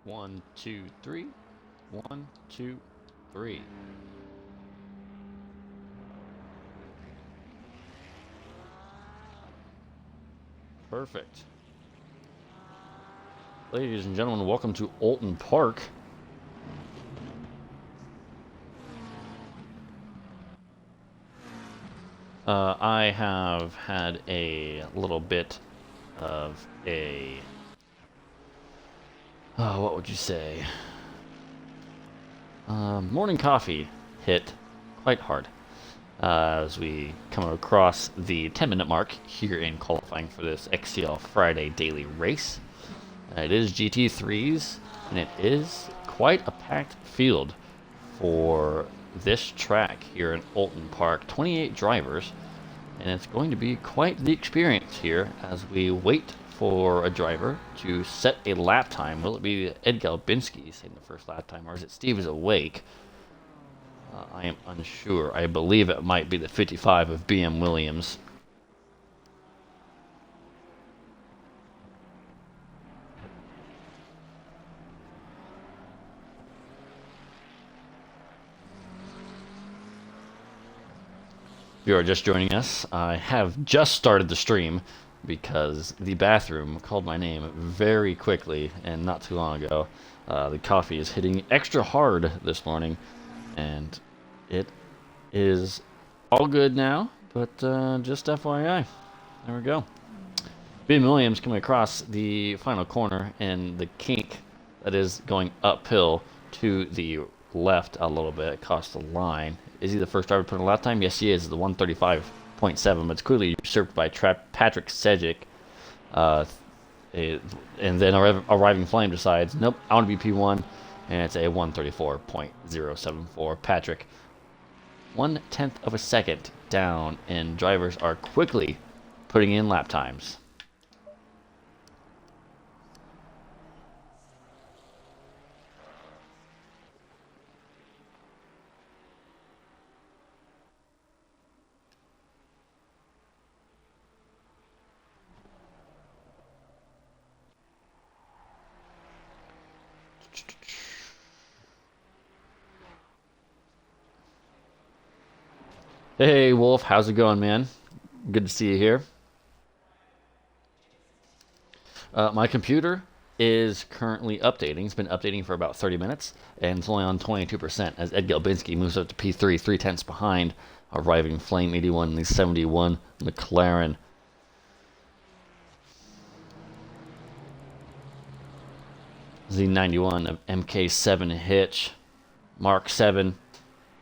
One, two, three. One, two, three. Perfect. Ladies and gentlemen, welcome to Oulton Park. I have had a little bit of a... what would you say? Morning coffee hit quite hard as we come across the 10-minute mark here in qualifying for this XCL Friday daily race. It is GT3s, and it is quite a packed field for this track here in Oulton Park. 28 drivers, and it's going to be quite the experience here as we wait for a driver to set a lap time. Will it be Ed Galbinski setting the first lap time, or is it Steve is awake? I am unsure. I believe it might be the 55 of BM Williams. If you are just joining us, I have just started the stream because the bathroom called my name very quickly and not too long ago. The coffee is hitting extra hard this morning, and it is all good now, but just FYI. There we go. Ben Williams coming across the final corner and the kink that is going uphill to the left a little bit across the line. Is he the first driver to put in a lap time? Yes, he is. The 135.7, but it's clearly usurped by Patrick Sejic. And then Arriving Flame decides, nope, I want to be P1, and it's a 134.074. Patrick, 1/10 of a second down, and drivers are quickly putting in lap times. Hey, Wolf, how's it going, man? Good to see you here. My computer is currently updating. It's been updating for about 30 minutes, and it's only on 22% as Ed Galbinski moves up to P3, 3/10 behind Arriving Flame 81 and the 71 McLaren. Z91 of MK7 Hitch. Mark 7.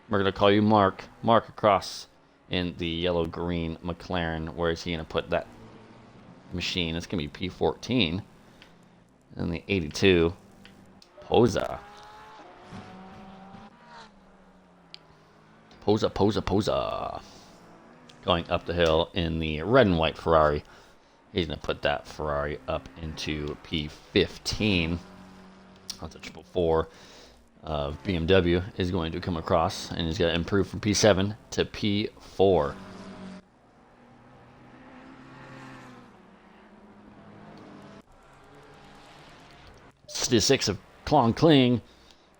We're going to call you Mark. Mark across in the yellow-green McLaren. Where is he going to put that machine? It's going to be P14. And the 82. Posa. Posa. Going up the hill in the red and white Ferrari. He's going to put that Ferrari up into P15. That's a 444 of BMW is going to come across, and he's got to improve from P7 to P4. Six of Klong Kling,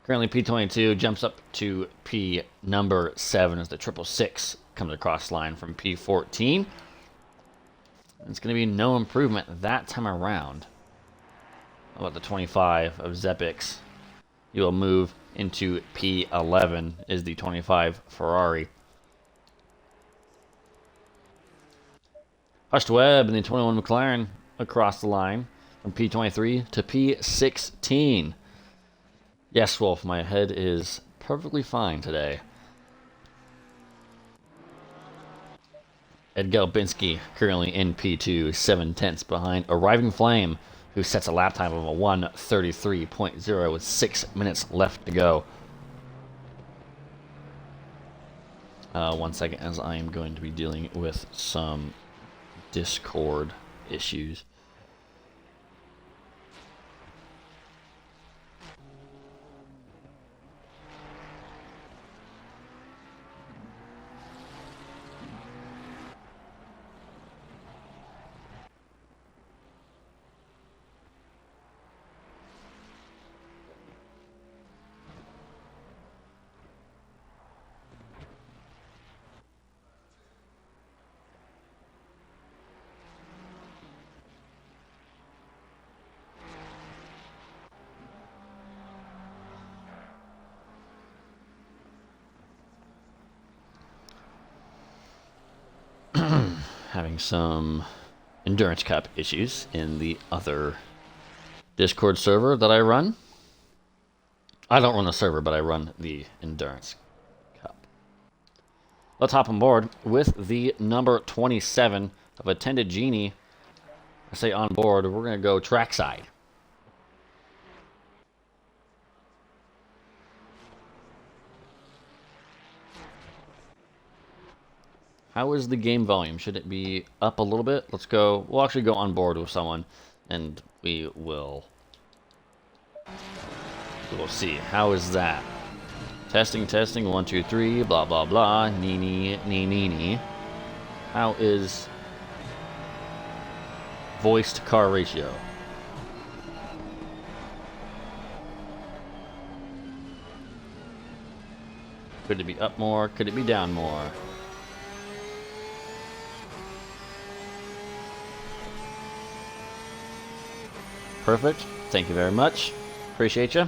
currently P22, jumps up to P number 7 as the 666 comes across line from P14. It's going to be no improvement that time around. How about the 25 of Zepix? He will move into P11 is the 25 Ferrari. Hushed Webb and the 21 McLaren across the line from P23 to P16. Yes, Wolf, my head is perfectly fine today. Ed Galbinski currently in P2, 7/10 behind Arriving Flame, who sets a lap time of a 1:33.0 with 6 minutes left to go. 1 second, as I am going to be dealing with some Discord issues. having some Endurance Cup issues in the other Discord server that I run. I don't run the server, but I run the Endurance Cup. Let's hop on board with the number 27 of Attended Genie. I say on board, we're going to go trackside. How is the game volume? Should it be up a little bit? Let's go. We'll actually go on board with someone, and we will see. How is that? Testing, testing. 1, 2, 3. Blah blah blah. Nee nee nee nee nee. How is voice to car ratio? Could it be up more? Could it be down more? Perfect. Thank you very much. Appreciate you.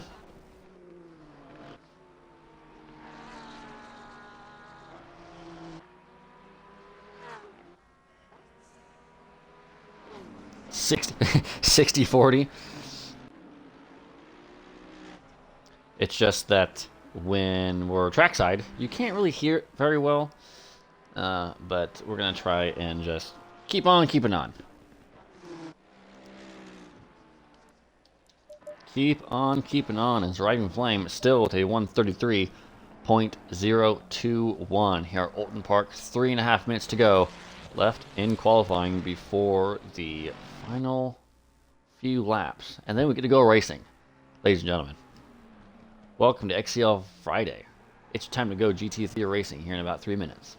Sixty 40. It's just that when we're trackside, you can't really hear it very well. But we're gonna try and just keep on keeping on. Keep on keeping on as Riding Flame still with a 133.021 here at Oulton Park. 3.5 minutes to go left in qualifying before the final few laps. And then we get to go racing. Ladies and gentlemen, welcome to XCL Friday. It's time to go GT3 racing here in about 3 minutes.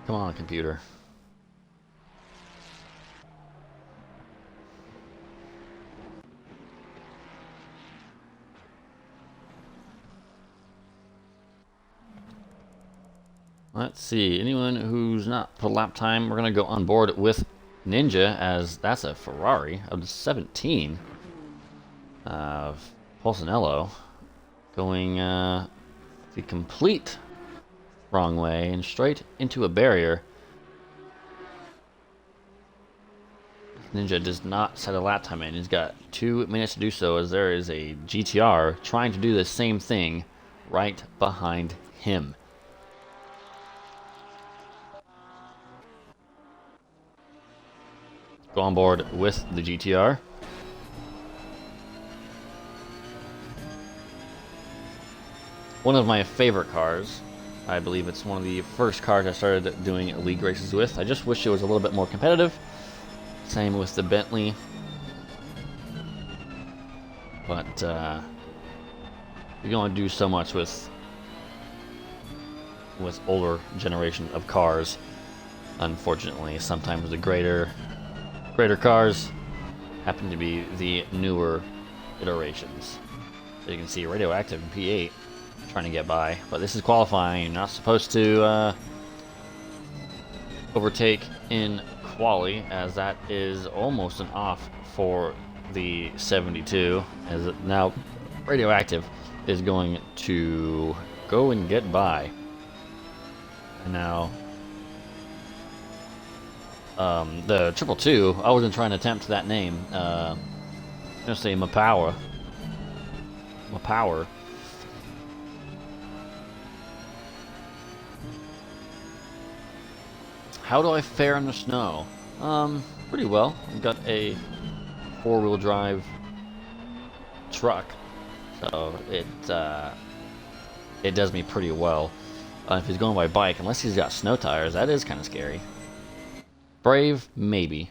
Come on, computer. Let's see. Anyone who's not put lap time, we're going to go on board with Ninja, as that's a Ferrari of the 17 of Pulcinello going the complete wrong way and straight into a barrier. Ninja does not set a lap time in. He's got 2 minutes to do so, as there is a GTR trying to do the same thing right behind him. Go on board with the GTR. One of my favorite cars. I believe it's one of the first cars I started doing league races with. I just wish it was a little bit more competitive. Same with the Bentley. But you can only do so much with older generation of cars. Unfortunately, sometimes the greater cars happen to be the newer iterations. So you can see Radioactive in P8 trying to get by, but this is qualifying. You're not supposed to overtake in quali, as that is almost an off for the 72, as it now Radioactive is going to go and get by. And now the 222, I wasn't trying to attempt that name. I'm gonna say Mapower. How do I fare in the snow? Pretty well. I've got a 4-wheel drive truck, so it does me pretty well. If he's going by bike, unless he's got snow tires, that is kind of scary. Brave, maybe.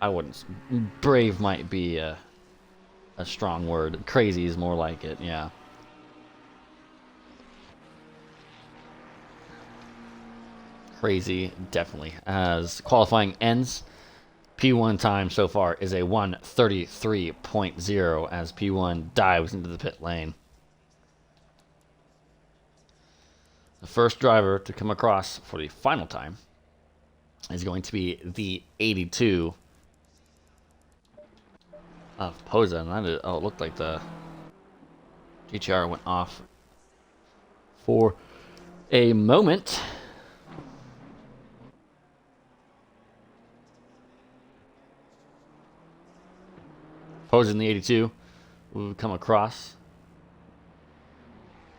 I wouldn't. Brave might be a strong word. Crazy is more like it, yeah. Crazy, definitely. As qualifying ends, P1 time so far is a 1:33.0 as P1 dives into the pit lane. The first driver to come across for the final time is going to be the 82 of Posa. And it looked like the GTR went off for a moment. Posa in the 82 will come across.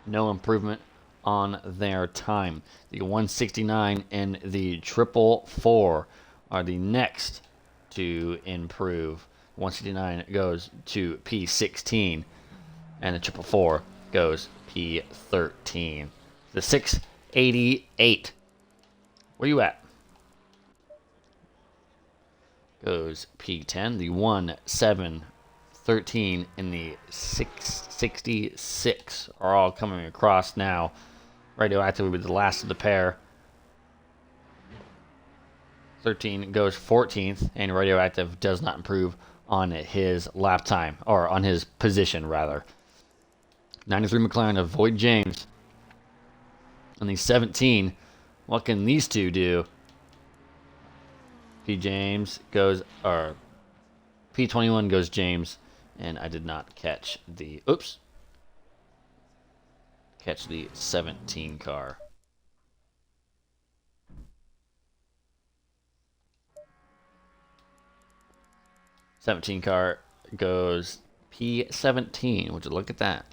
No improvement on their time. The 169 and the 444 are the next to improve. 169 goes to P16 and the 444 goes P13. The 688, where you at? Goes P10. The 1713 and the 666 are all coming across now. Radioactive will be the last of the pair. 13 goes 14th, and Radioactive does not improve on his lap time, or on his position, rather. 93 McLaren of Void James. On the 17, what can these two do? P21 goes James, and I did not catch the, catch the 17 car. '17 car goes P17. Would you look at that?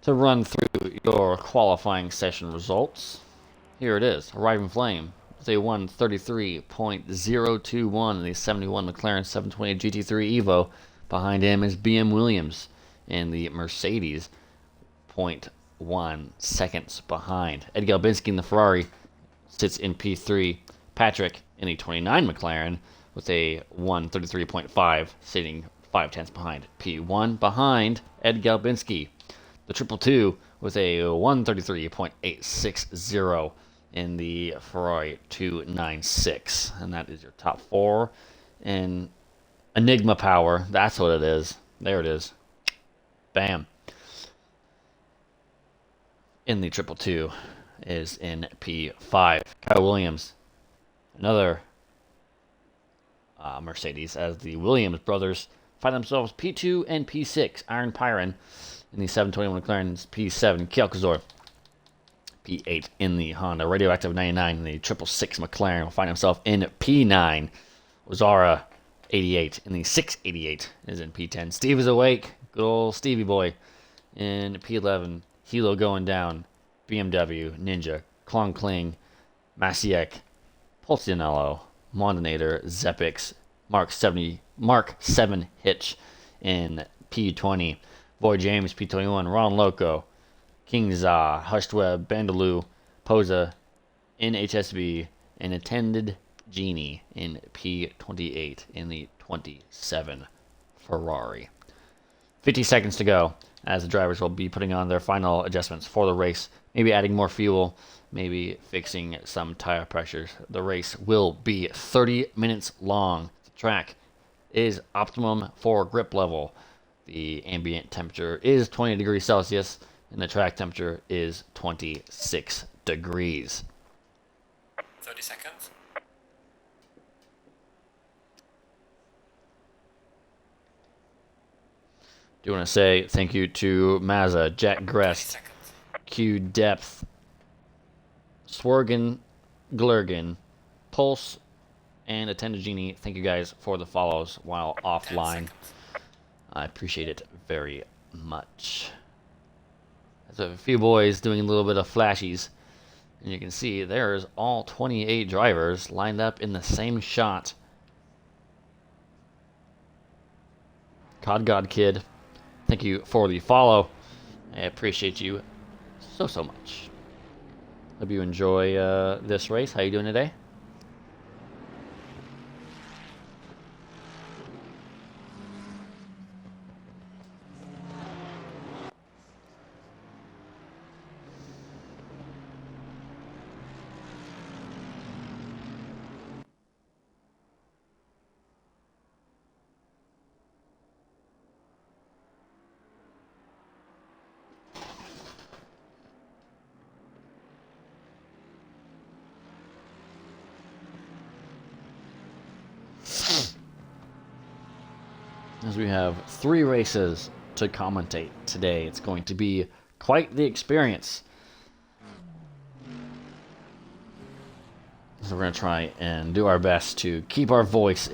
To run through your qualifying session results, here it is. Arriving Flame with a 1:33.021 in the 71 McLaren 720 GT3 Evo. Behind him is BM Williams in the Mercedes, 0.1 seconds behind. Ed Galbinski in the Ferrari sits in P3. Patrick in the 29 McLaren with a 1:33.5, sitting 0.5 behind. P1 behind Ed Galbinski. The 222 with a 1:33.860 in the Ferrari 296. And that is your top four. And Enigma Power, that's what it is. There it is. Bam. In the 222 is in P5. Kyle Williams, another Mercedes, as the Williams brothers find themselves P2 and P6. Aaron Pyron in the 721 McLaren's P7. Kielkazor, P8 in the Honda. Radioactive 99 in the 666 McLaren will find himself in P9. Ozara 88 in the 688 is in P10. Steve is awake. Good old Stevie boy in P11. Hilo going down. BMW, Ninja, Klong Kling, Masiek, Pulcinello, Mondinator, Zepix, Mark 7 Hitch in P20. Boy James, P21, Ron Loco, King Za, Hushed Web, Bandaloo, Posa in HSB, and Attended Genie in P28 in the 27 Ferrari. 50 seconds to go as the drivers will be putting on their final adjustments for the race. Maybe adding more fuel, maybe fixing some tire pressures. The race will be 30 minutes long. The track is optimum for grip level. The ambient temperature is 20 degrees Celsius, and the track temperature is 26 degrees. 30 seconds. Do want to say thank you to Mazza, Jack Grest, Q Depth, Swergen, Glurgen, Pulse, and Attended Genie. Thank you guys for the follows while offline. I appreciate it very much. There's a few boys doing a little bit of flashies. And you can see there's all 28 drivers lined up in the same shot. COD God Kid, thank you for the follow. I appreciate you so much. Hope you enjoy this race. How you doing today? As we have 3 races to commentate today, it's going to be quite the experience. So we're going to try and do our best to keep our voice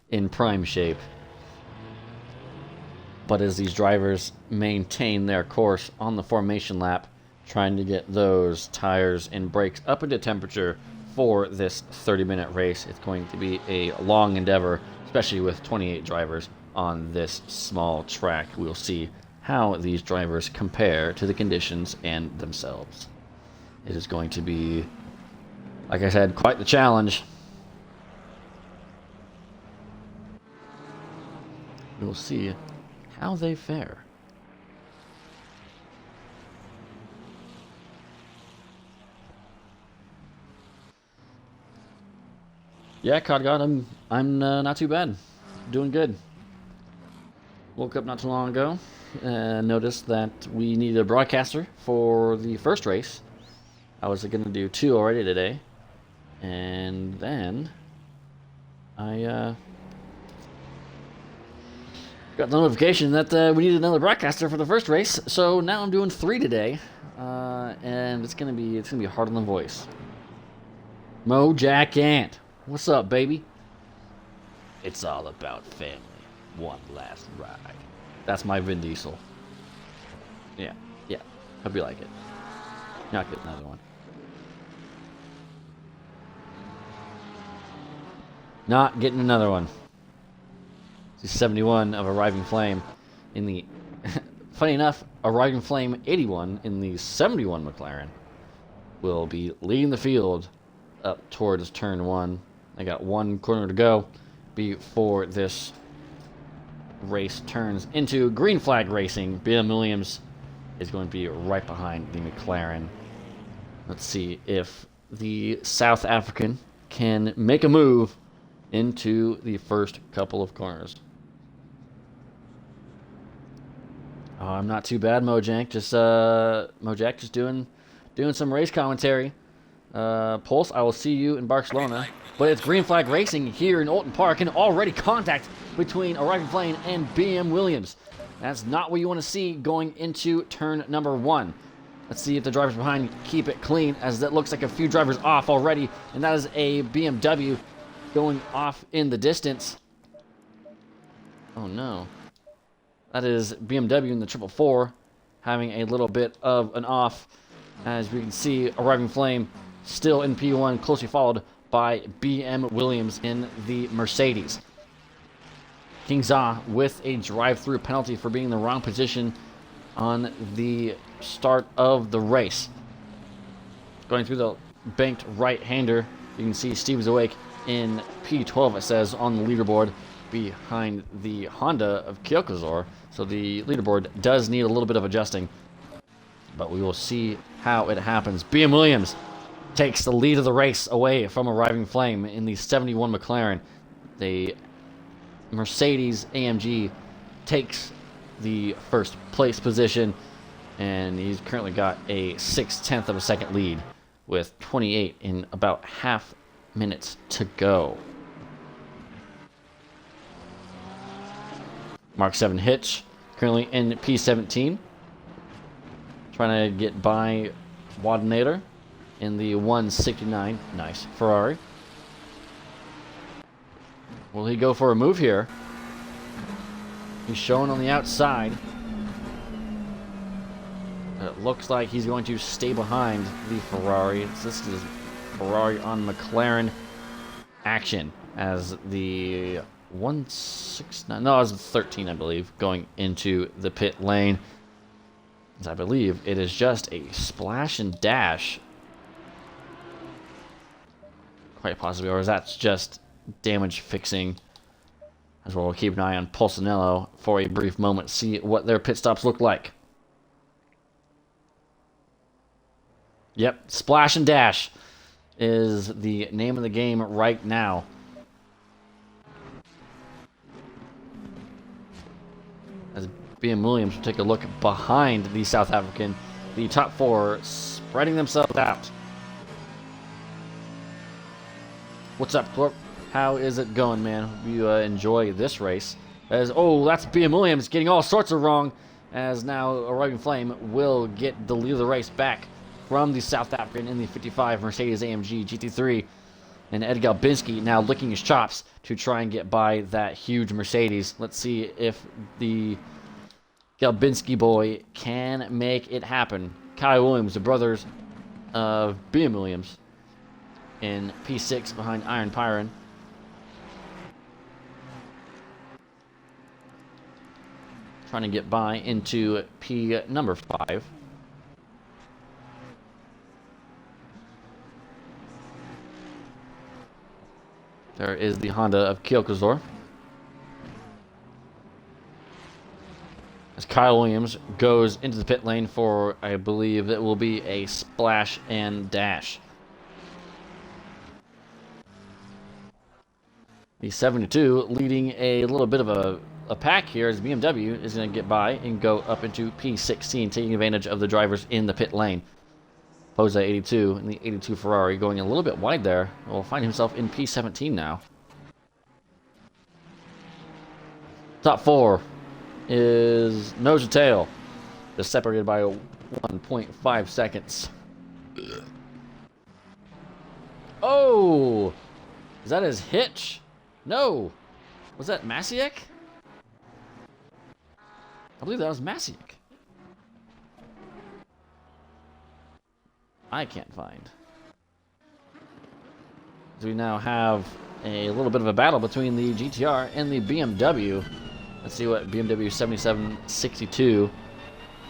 in prime shape. But as these drivers maintain their course on the formation lap, trying to get those tires and brakes up into temperature for this 30-minute race, it's going to be a long endeavor, especially with 28 drivers on this small track. We'll see how these drivers compare to the conditions and themselves. It is going to be, like I said, quite the challenge. We'll see how they fare. Yeah, Cod God, I'm not too bad. Doing good. Woke up not too long ago and noticed that we needed a broadcaster for the first race. I was going to do 2 already today. And then I got the notification that we needed another broadcaster for the first race. So now I'm doing 3 today. And it's gonna be hard on the voice. Mo Jack Ant. What's up, baby? It's all about family. One last ride. That's my Vin Diesel. Yeah. Hope you like it. Not get another one. Not getting another one. It's 71 of Arriving Flame in the... Funny enough, Arriving Flame 81 in the 71 McLaren will be leading the field up towards turn 1. I got 1 corner to go before this race turns into green flag racing. BM Williams is going to be right behind the McLaren. Let's see if the South African can make a move into the first couple of corners. Oh, I'm not too bad, Mojack. Just doing some race commentary. Pulse, I will see you in Barcelona. But it's green flag racing here in Oulton Park, and already contact between Arriving Flame and BM Williams. That's not what you want to see going into turn number 1. Let's see if the drivers behind keep it clean, as that looks like a few drivers off already, and that is a BMW going off in the distance. Oh no. That is BMW in the 444 having a little bit of an off. As we can see, Arriving Flame still in P1, closely followed by BM Williams in the Mercedes. King Za with a drive-through penalty for being in the wrong position on the start of the race. Going through the banked right-hander, you can see Steve is awake in P12, it says, on the leaderboard behind the Honda of Kyokozor. So the leaderboard does need a little bit of adjusting, but we will see how it happens. BM Williams takes the lead of the race away from Arriving Flame in the 71 McLaren. The Mercedes AMG takes the first place position, and he's currently got a 6/10 of a second lead with 28 in about half minutes to go. Mark 7 Hitch currently in P17, trying to get by Wadenator in the 169. Nice Ferrari. Will he go for a move here? He's showing on the outside. It looks like he's going to stay behind the Ferrari. This is Ferrari on McLaren action as the 169, no, it was 13, I believe, going into the pit lane. As I believe it is just a splash and dash Quite possibly, or is that just damage fixing? As well, we'll keep an eye on Pulcinello for a brief moment, see what their pit stops look like. Yep, Splash and Dash is the name of the game right now. As BM Williams will take a look behind the South African, the top four spreading themselves out. What's up, Thorpe? How is it going, man? Hope you enjoy this race. That's BM Williams getting all sorts of wrong, as now Arriving Flame will get the lead of the race back from the South African in the 55 Mercedes-AMG GT3. And Ed Galbinski now licking his chops to try and get by that huge Mercedes. Let's see if the Galbinski boy can make it happen. Kyle Williams, the brothers of BM Williams, in P6 behind Iron Pyron. Trying to get by into P number 5. There is the Honda of Kielkazor. As Kyle Williams goes into the pit lane for, I believe, it will be a splash and dash. The 72 leading a little bit of a pack here as BMW is going to get by and go up into P16, taking advantage of the drivers in the pit lane. Posa 82 and the 82 Ferrari going a little bit wide there. Will find himself in P17 now. Top 4 is nose to tail, just separated by 1.5 seconds. Oh! Is that his hitch? No! Was that Masiek? I believe that was Masiek. I can't find. So we now have a little bit of a battle between the GTR and the BMW. Let's see what BMW 7762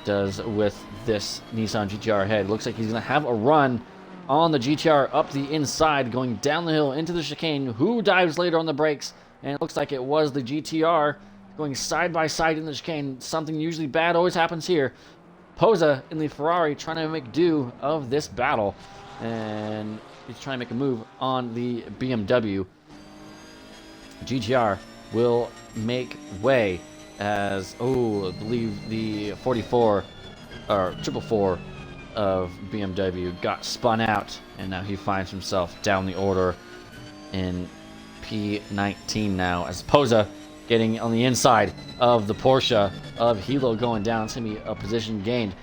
does with this Nissan GTR head. Looks like he's going to have a run on the GTR up the inside, going down the hill into the chicane. Who dives later on the brakes? And it looks like it was the GTR going side by side in the chicane. Something usually bad always happens here. Posa in the Ferrari trying to make do of this battle, and he's trying to make a move on the BMW. GTR will make way as, I believe the 44 or 444 of BMW got spun out, and now he finds himself down the order in P19 now, as Posa getting on the inside of the Porsche of Hilo going down. It's going to be a position gained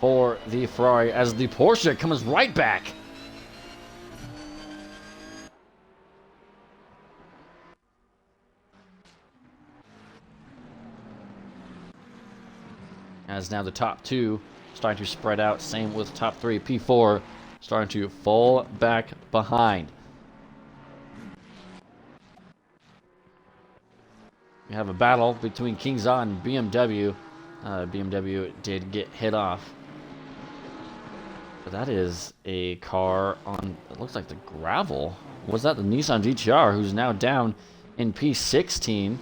for the Ferrari as the Porsche comes right back. As now the top 2 starting to spread out. Same with top 3. P4 starting to fall back behind. We have a battle between Kingza and BMW. BMW did get hit off. But that is a car on, it looks like the gravel. Was that the Nissan GTR, who's now down in P16?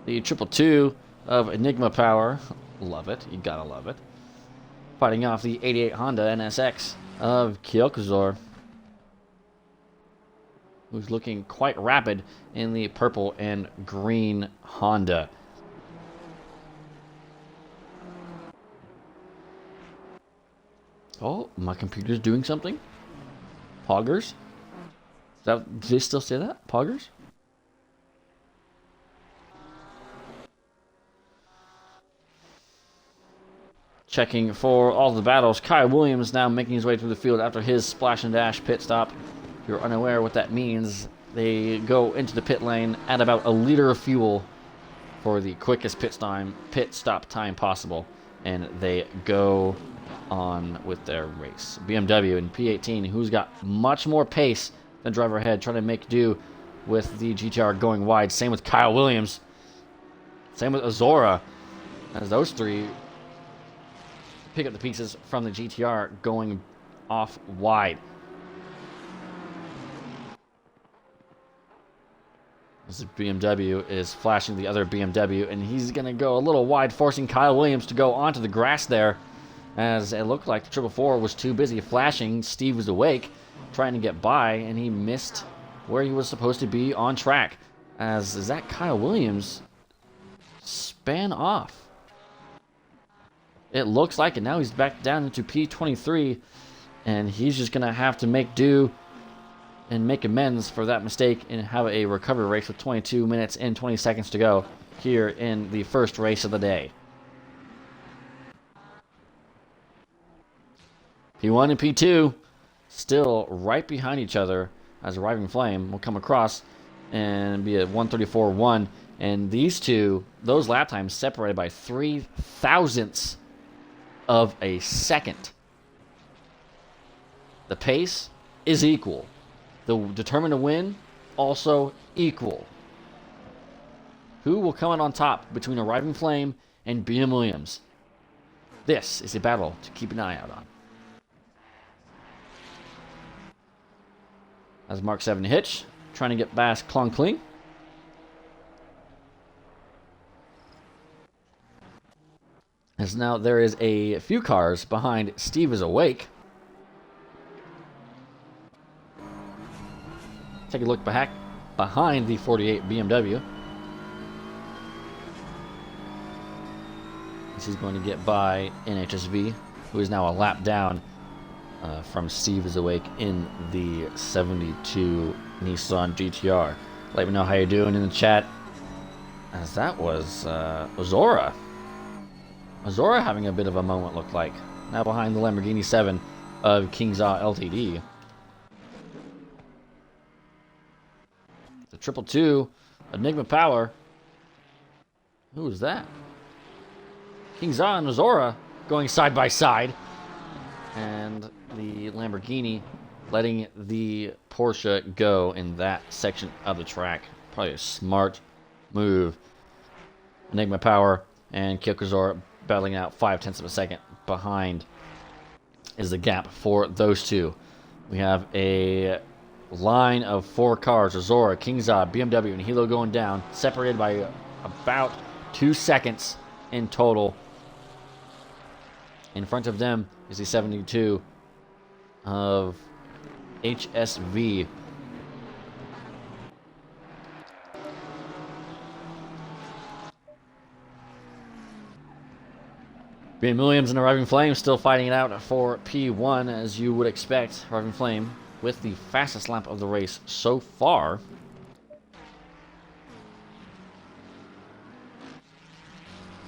The 222 of Enigma Power. Love it. You gotta love it. Fighting off the 88 Honda NSX of Kielkazor, who's looking quite rapid in the purple and green Honda. Oh, my computer's doing something? Poggers? Do they still say that? Poggers? Checking for all the battles. Kyle Williams now making his way through the field after his splash and dash pit stop. If you're unaware what that means, they go into the pit lane at about a liter of fuel for the quickest pit stop time possible, and they go on with their race. BMW in P18, who's got much more pace than driver ahead, trying to make do with the GTR going wide. Same with Kyle Williams. Same with Azora. as those three pick up the pieces from the GTR going off wide. This BMW is flashing the other BMW, and he's going to go a little wide, forcing Kyle Williams to go onto the grass there, as it looked like the 444 was too busy flashing. Steve was awake, trying to get by, and he missed where he was supposed to be on track, as Zach Kyle Williams span off. It looks like it. Now he's back down into P23, and he's just going to have to make do and make amends for that mistake and have a recovery race with 22 minutes and 20 seconds to go here in the first race of the day. P1 and P2 still right behind each other, as Arriving Flame will come across and be at 1:34.1. And these two, those lap times separated by 3 thousandths of a second. The pace is equal. The determined to win, also equal. Who will come out on top between Arriving Flame and BM Williams? This is a battle to keep an eye out on. As Mark 7 Hitch, trying to get past Klong Kling. As now there is a few cars behind Steve is awake. Take a look back behind the 48 BMW. This is going to get by NHSV, who is now a lap down from Steve is awake in the 72 Nissan GTR. Let me know how you're doing in the chat. As that was Azora. Azora having a bit of a moment, looked like. Now behind the Lamborghini 7 of King Za Ltd. The 222 Enigma Power. Who is that? King Za and Azora going side by side. And the Lamborghini letting the Porsche go in that section of the track. Probably a smart move. Enigma Power and Kyoko Azora battling out 0.5 of a second behind is the gap for those two. We have a line of 4 cars: Azora, King Za, BMW, and Hilo going down, separated by about 2 seconds in total. In front of them is the 72 of HSV. Ben Williams and Arriving Flame still fighting it out for P1, as you would expect. Arriving Flame with the fastest lap of the race so far.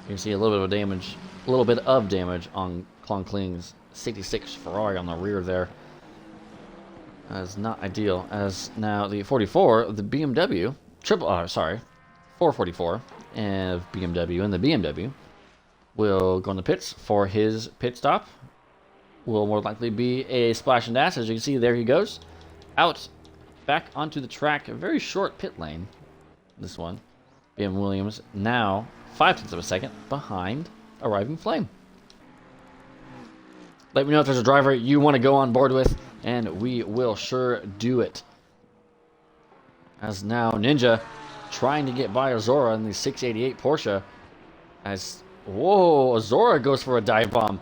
You can see a little bit of damage on Klong Kling's 66 Ferrari on the rear there. That's not ideal. As now the 44, the BMW, 444 of BMW, and the BMW will go in the pits for his pit stop. Will more likely be a splash and dash. As you can see, there he goes. Out, back onto the track. A very short pit lane, this one. BM Williams now 0.5 of a second behind Arriving Flame. Let me know if there's a driver you want to go on board with, and we will sure do it. As now Ninja trying to get by Azora in the 688 Porsche. As, whoa, Azora goes for a dive bomb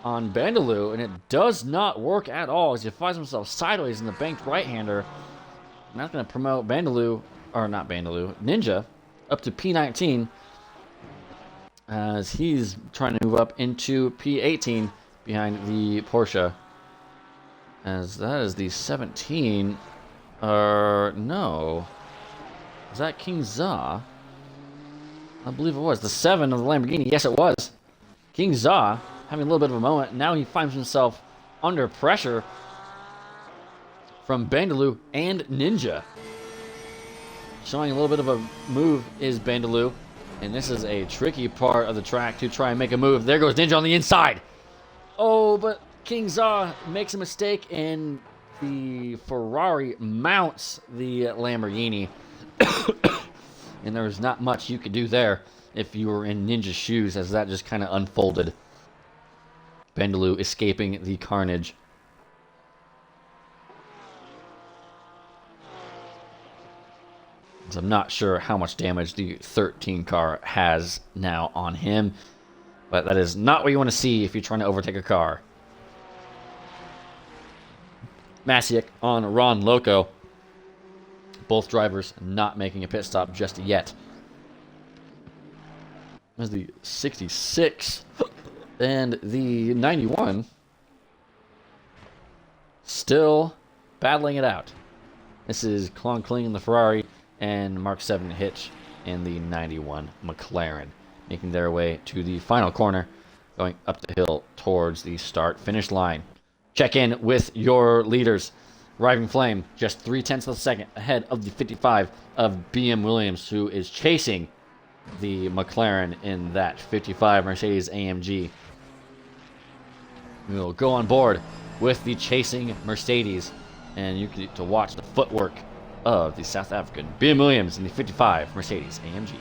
on Bandaloo, and it does not work at all as he finds himself sideways in the banked right-hander. I'm not going to promote Bandaloo, or not Bandaloo, Ninja, up to P19 as he's trying to move up into P18 behind the Porsche. As that is the 17, no. Is that King Za? I believe it was. The 7 of the Lamborghini. Yes, it was. King Za having a little bit of a moment. Now he finds himself under pressure from Bandaloo and Ninja. Showing a little bit of a move is Bandaloo. And this is a tricky part of the track to try and make a move. There goes Ninja on the inside. Oh, but King Za makes a mistake, and the Ferrari mounts the Lamborghini. and there was not much you could do there if you were in Ninja's shoes, as that just kind of unfolded. Bendelou escaping the carnage. So I'm not sure how much damage the 13 car has now on him, but that is not what you want to see if you're trying to overtake a car. Masiak on Ron Loco. Both drivers not making a pit stop just yet. There's the 66 and the 91 still battling it out. This is Klon Kling in the Ferrari and Mark 7 Hitch in the 91 McLaren, making their way to the final corner, going up the hill towards the start-finish line. Check in with your leaders. Arriving Flame, just 0.3 of a second ahead of the 55 of BM Williams, who is chasing the McLaren in that 55 Mercedes AMG. We will go on board with the chasing Mercedes, and you can get to watch the footwork of the South African BM Williams in the 55 Mercedes AMG.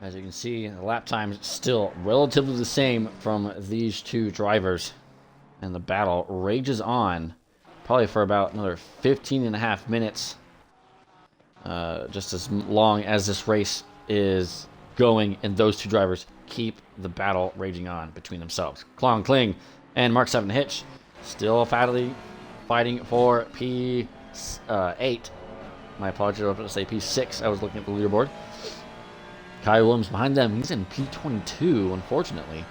As you can see, the lap time is still relatively the same from these two drivers. And the battle rages on, probably for about another 15.5 minutes. Just as long as this race is going, and those two drivers keep the battle raging on between themselves. Klon Kling and Mark 7 Hitch still fighting for P8. My apologies, I was going to say P6. I was looking at the leaderboard. Kai Williams behind them. He's in P22, unfortunately.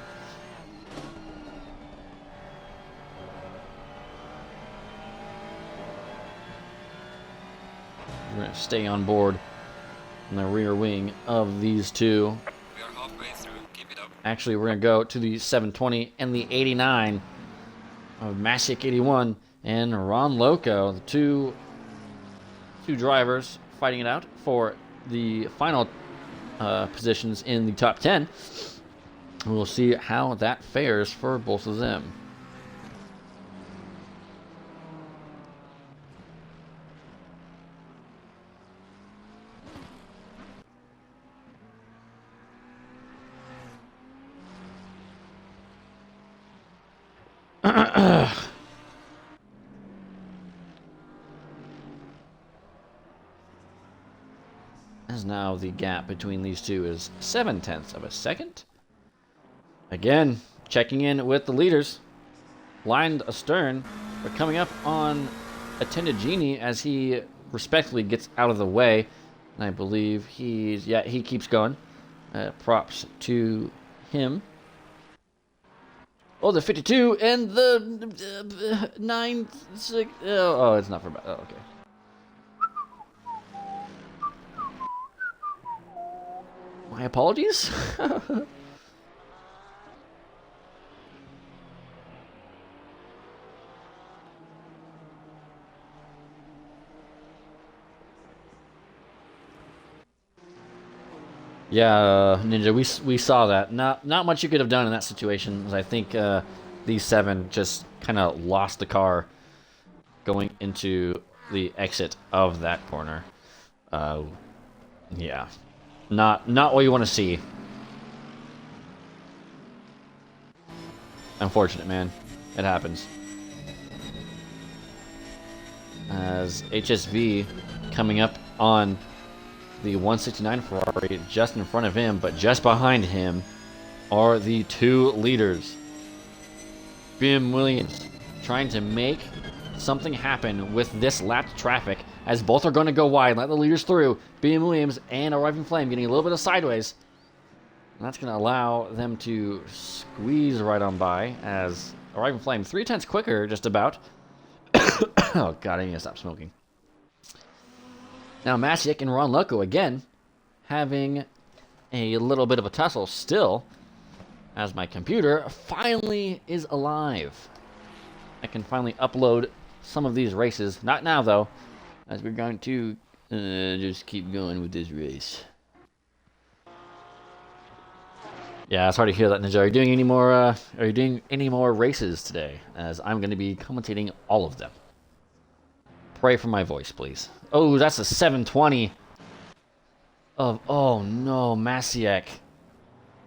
We're going to stay on board in the rear wing of these two. We are halfway through. Keep it up. Actually, we're going to go to the 720 and the 89 of Masiak 81 and Ron Loco, the two drivers fighting it out for the final positions in the top 10. We'll see how that fares for both of them. As now the gap between these two is 0.7 of a second. Again, checking in with the leaders. Lined astern, but coming up on Attended Genie as he respectfully gets out of the way. And I believe he keeps going. Props to him. Oh, the 52 and the 9-6. Oh, it's not for. Oh, okay. My apologies. Yeah, Ninja, we saw that. Not much you could have done in that situation. As I think these 7 just kind of lost the car going into the exit of that corner. Yeah, not what you want to see. Unfortunate, man. It happens. As HSV coming up on the 169 Ferrari just in front of him, but just behind him are the two leaders. BM Williams trying to make something happen with this lapped traffic as both are going to go wide, let the leaders through. BM Williams and Arriving Flame getting a little bit of sideways. And that's going to allow them to squeeze right on by as Arriving Flame 3/10 quicker, just about. Oh, God, I need to stop smoking. Now, Masiak and Ron Loco again having a little bit of a tussle still as my computer finally is alive. I can finally upload some of these races. Not now, though, as we're going to just keep going with this race. Yeah, it's hard to hear that, Ninja. Are you doing any more races today? As I'm going to be commentating all of them. Pray for my voice, please. Oh, that's a 720 of, oh no, Masiak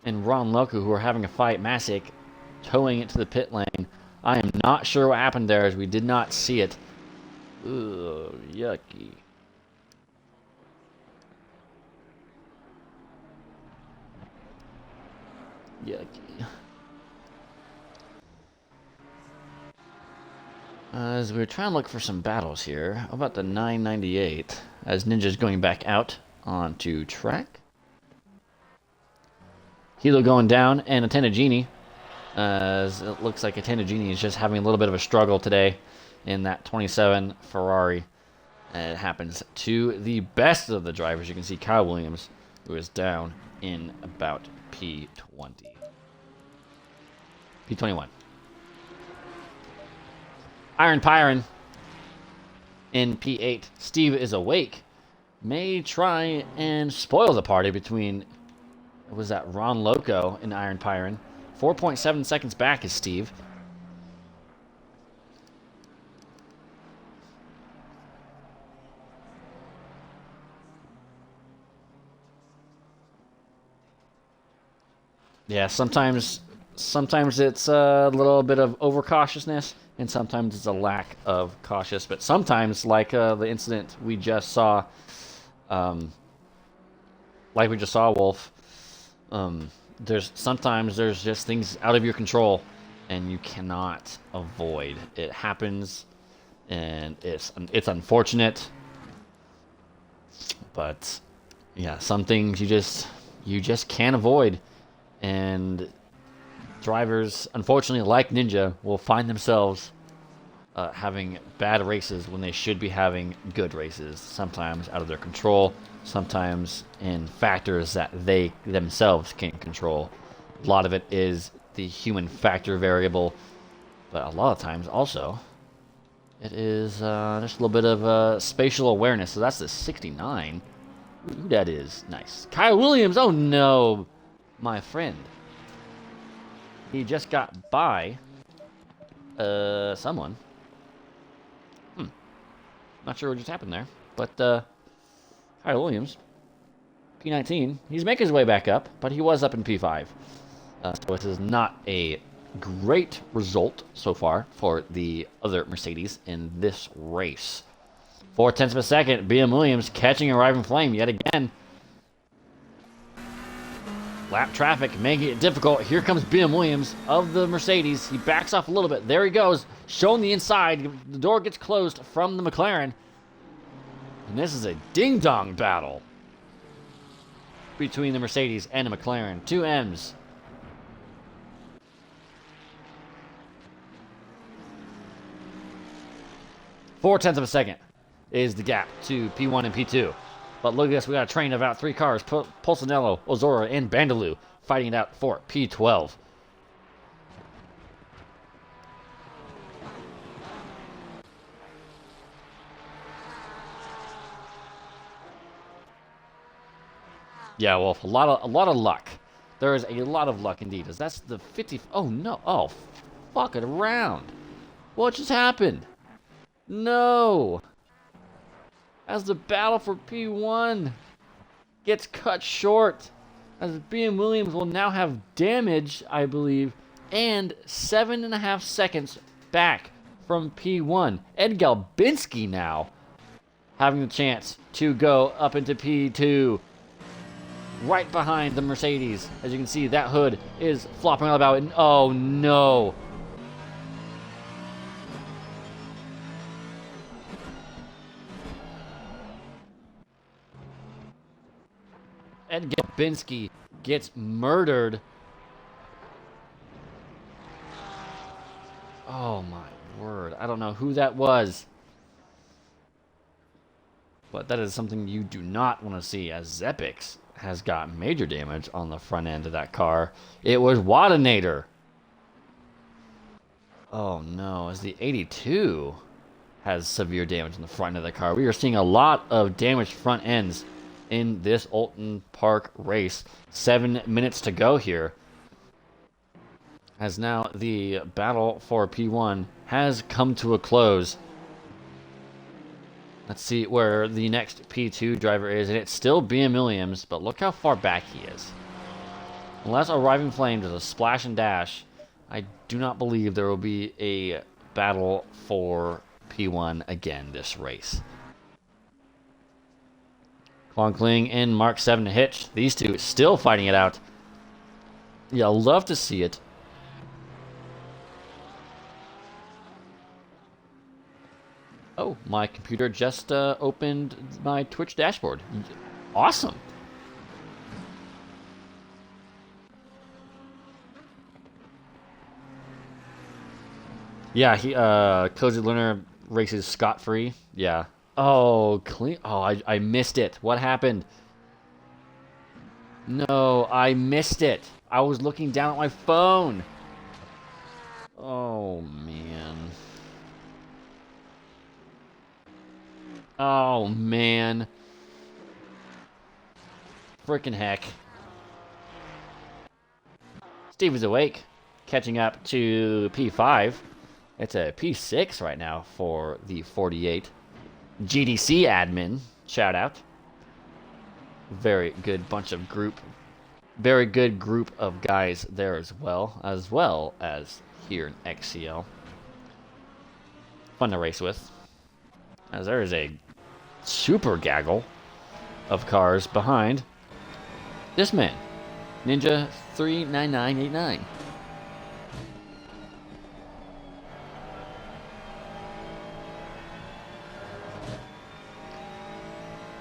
and Ron Loco, who are having a fight. Masiak towing it to the pit lane. I am not sure what happened there as we did not see it. Ugh, yucky. Yucky. As we're trying to look for some battles here, how about the 998 as Ninja's going back out onto track. Hilo going down and a Tenagini, as it looks like a Tenagini is just having a little bit of a struggle today in that 27 Ferrari. And it happens to the best of the drivers. You can see Kyle Williams, who is down in about P20. P21. Iron Pyron in P8. Steve is awake. May try and spoil the party between, was that Ron Loco and Iron Pyron. 4.7 seconds back is Steve. Yeah, sometimes it's a little bit of overcautiousness, and sometimes it's a lack of cautious. But sometimes, like the incident we just saw, Wolf. There's just things out of your control, and you cannot avoid. It happens, and it's unfortunate. But yeah, some things you just can't avoid. And drivers, unfortunately, like Ninja, will find themselves having bad races when they should be having good races. Sometimes out of their control, sometimes in factors that they themselves can't control. A lot of it is the human factor variable, but a lot of times also it is just a little bit of spatial awareness. So that's the 69. Who that is? Nice. Kyle Williams. Oh no, my friend. He just got by someone. Not sure what just happened there. But Kyle Williams, P19, he's making his way back up, but he was up in P5. So this is not a great result so far for the other Mercedes in this race. 0.4 of a second, BM Williams catching Arriving Flame yet again. Lap traffic making it difficult. Here comes BM Williams of the Mercedes. He backs off a little bit. There he goes, showing the inside. The door gets closed from the McLaren. And this is a ding-dong battle between the Mercedes and the McLaren. Two M's. .4 of a second is the gap to P1 and P2. But look at this, we got a train of about 3 cars. Pulcinello, Ozora, and Bandaloo fighting it out for P12. Yeah, Wolf, a lot of luck. There is a lot of luck indeed. As that's the 50. Oh no! Oh, fuck it around. What just happened? No. As the battle for P1 gets cut short, as BM Williams will now have damage, I believe, and 7.5 seconds back from P1. Ed Galbinski now having the chance to go up into P2. Right behind the Mercedes. As you can see, that hood is flopping all about. And oh no. Ed Gabinski gets murdered. Oh my word. I don't know who that was. But that is something you do not want to see, as Zepix has got major damage on the front end of that car. It was Watanator. Oh no, as the 82 has severe damage on the front end of the car. We are seeing a lot of damaged front ends in this Oulton Park race. 7 minutes to go here. As now the battle for P1 has come to a close. Let's see where the next P2 driver is, and it's still BM Williams, but look how far back he is. Unless Arriving Flame does a splash and dash, I do not believe there will be a battle for P1 again this race. Klon Kling and Mark 7 Hitch. These two still fighting it out. Yeah, I'll love to see it. Oh, my computer just opened my Twitch dashboard. Awesome. Yeah, he Cozy Lunar races scot-free. Yeah. Oh, clean. Oh, I missed it. What happened? No, I missed it. I was looking down at my phone. Oh, man. Oh, man. Frickin' heck. Steve is awake. Catching up to P5. It's a P6 right now for the 48. GDC admin. Shout out. Very good bunch of group. Very good group of guys there as well as here in XCL. Fun to race with. As there is a super gaggle of cars behind this man, Ninja 39989.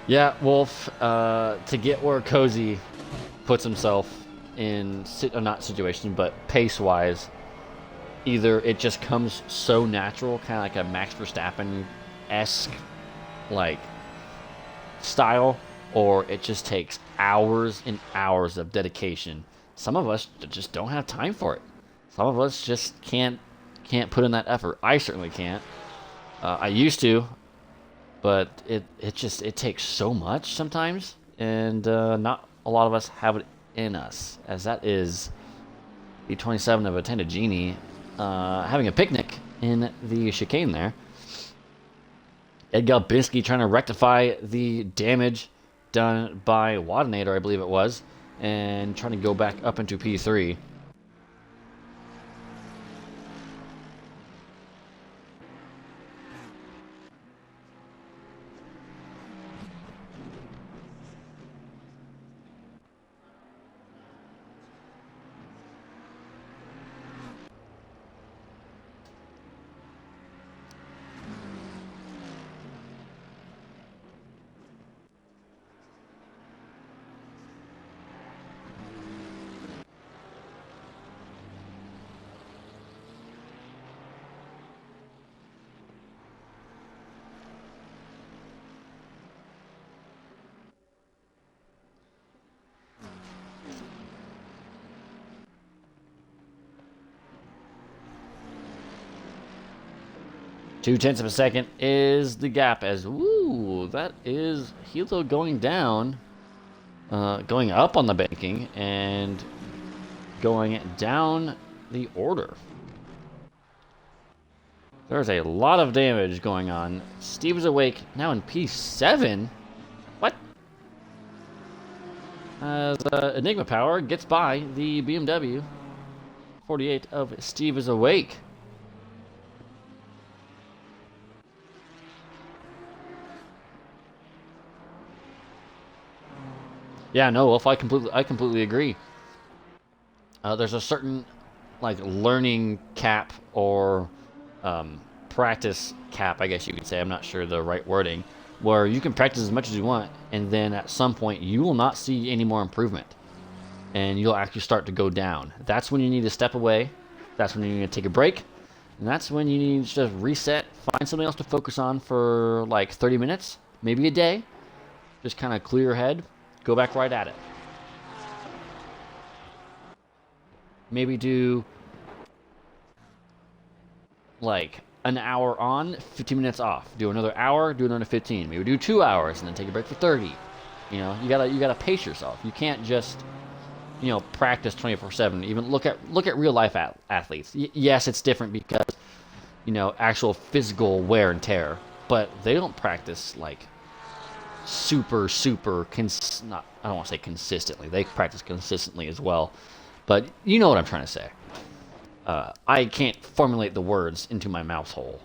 Yeah, Wolf, to get where Cozy puts himself in, not situation, but pace-wise, either it just comes so natural, kind of like a Max Verstappen-esque, like, style, or it just takes hours and hours of dedication. Some of us just don't have time for it. Some of us just can't put in that effort. I certainly can't. I used to, but it takes so much sometimes, and not a lot of us have it in us, as that is the 27 of Attenda Genie having a picnic in the chicane there. Ed Galbinski trying to rectify the damage done by Watanator, I believe it was, and trying to go back up into P3. Two-tenths of a second is the gap, as, ooh, that is Hilo going down, going up on the banking, and going down the order. There's a lot of damage going on. Steve is awake, now in P7. What? As Enigma Power gets by the BMW 48 of Steve is awake. Yeah, no, Wolf, I completely agree. There's a certain like learning cap or practice cap, I guess you could say. I'm not sure the right wording, where you can practice as much as you want, and then at some point you will not see any more improvement, and you'll actually start to go down. That's when you need to step away. That's when you need to take a break, and that's when you need to just reset, find something else to focus on for like 30 minutes, maybe a day. Just kind of clear your head, go back right at it. Maybe do like an hour on, 15 minutes off. Do another hour, do another 15. Maybe do 2 hours and then take a break for 30. You know, you gotta pace yourself. You can't just practice 24/7. Even look at real life athletes. Yes, it's different because actual physical wear and tear, but they don't practice like super not, I don't want to say consistently. They practice consistently as well, but you know what I'm trying to say. I can't formulate the words into my mouth hole.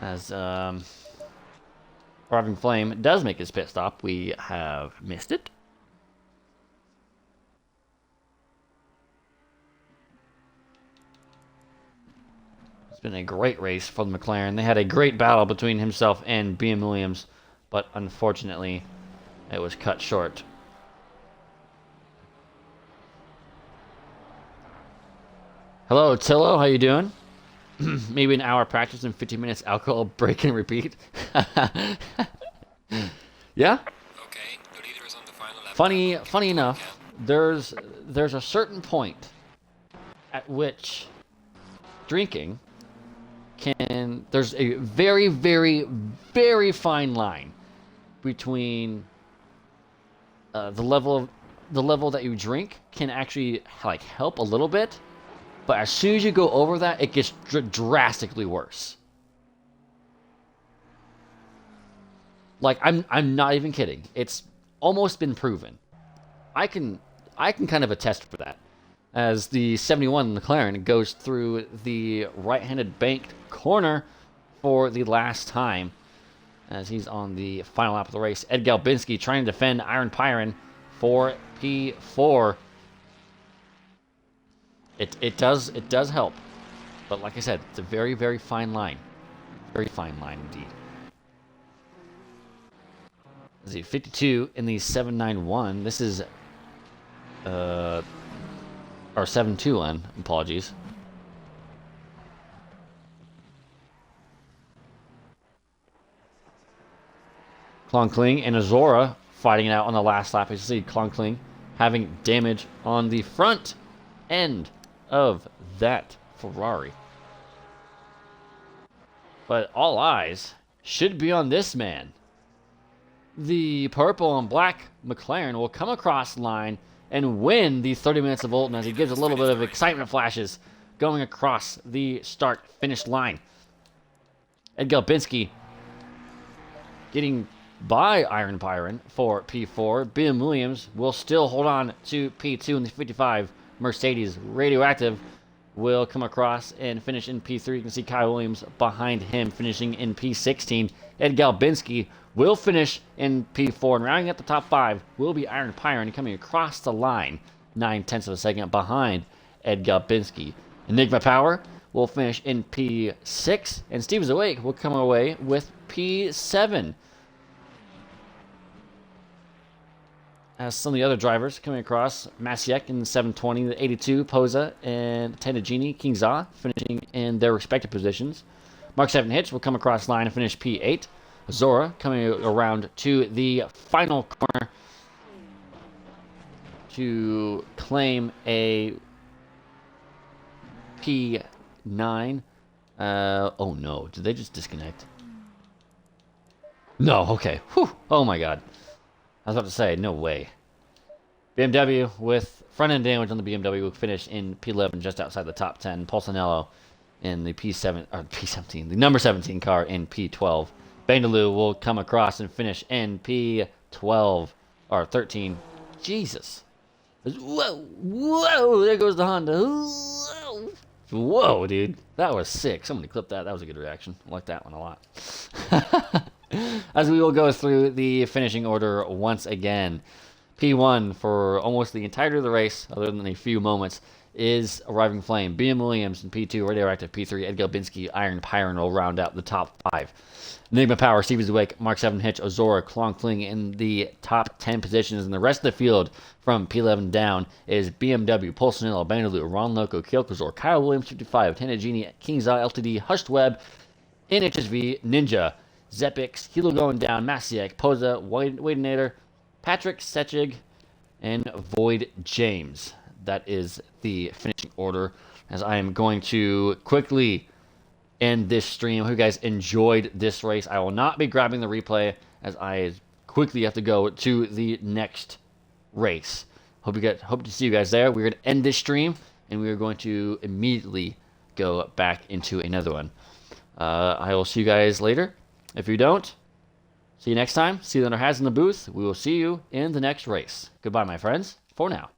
As Driving Flame does make his pit stop, we have missed it. It's been a great race for the McLaren. They had a great battle between himself and BM Williams, but unfortunately, it was cut short. Hello, Tillo. How you doing? Maybe an hour practice and 15 minutes alcohol break and repeat. Yeah. Okay, the leader is on the final lap. Funny enough, there's a certain point at which drinking there's a very fine line between the level that you drink can actually like help a little bit, but as soon as you go over that, it gets drastically worse. Like I'm not even kidding. It's almost been proven. I can kind of attest for that. As the 71 McLaren goes through the right-handed banked corner for the last time, as he's on the final lap of the race. Ed Galbinski trying to defend Iron Pyron for P4. It does help, but like I said, it's a very fine line, very fine line indeed. Let's see, 52 in the 791. This is or 721. Apologies. Klonkling and Azora fighting it out on the last lap. As you see, Klonkling having damage on the front end of that Ferrari. But all eyes should be on this man. The purple and black McLaren will come across the line and win the 30 minutes of Oulton as he gives a little bit of excitement flashes going across the start-finish line. Ed Galbinski getting by Iron Pyron for P4. BM Williams will still hold on to P2 in the 55. Mercedes Radioactive will come across and finish in P3. You can see Kyle Williams behind him finishing in P16. Ed Galbinski will finish in P4, and rounding out the top 5 will be Iron Pyron coming across the line 9/10 of a second behind Ed Galbinski. Enigma Power will finish in P6, and Steve is Awake will come away with P7. As some of the other drivers coming across, Masiek in the 720, the 82, Posa, and Tendagini, Kingza finishing in their respective positions. Mark 7 Hitch will come across line and finish P8. Zora coming around to the final corner to claim a P9. Oh no, did they just disconnect? No, okay. Whew. Oh my god. I was about to say, no way. BMW with front end damage on the BMW will finish in P11 just outside the top 10. Pulcinello in the P17, the number 17 car in P12. Bandaloo will come across and finish in P12 or 13. Jesus. Whoa, there goes the Honda. Whoa, dude. That was sick. Somebody clip that. That was a good reaction. I like that one a lot. As we will go through the finishing order once again. P1 for almost the entirety of the race, other than a few moments, is Arriving Flame. BM Williams in P2, Radioactive P3, Ed Galbinski, Iron Pyron will round out the top 5. Enigma Power, Stevie's Awake, Mark 7 Hitch, Azora, Klong Kling in the top 10 positions. And the rest of the field from P11 down is BMW, Pulsanillo, Bandaloo, Ron Loco, Kyokazor, Kyle Williams 55, Tenagini, King's Eye, LTD, Hushed Web, NHSV, Ninja, Zepix, Hilo going down, Masiak, Poza, Wadenator, Patrick Setchig, and Void James. That is the finishing order, as I am going to quickly end this stream. Hope you guys enjoyed this race. I will not be grabbing the replay, as I quickly have to go to the next race. Hope to see you guys there. We're going to end this stream, and we are going to immediately go back into another one. I will see you guys later. If you don't, see you next time. See you under Has in the booth. We will see you in the next race. Goodbye, my friends. For now.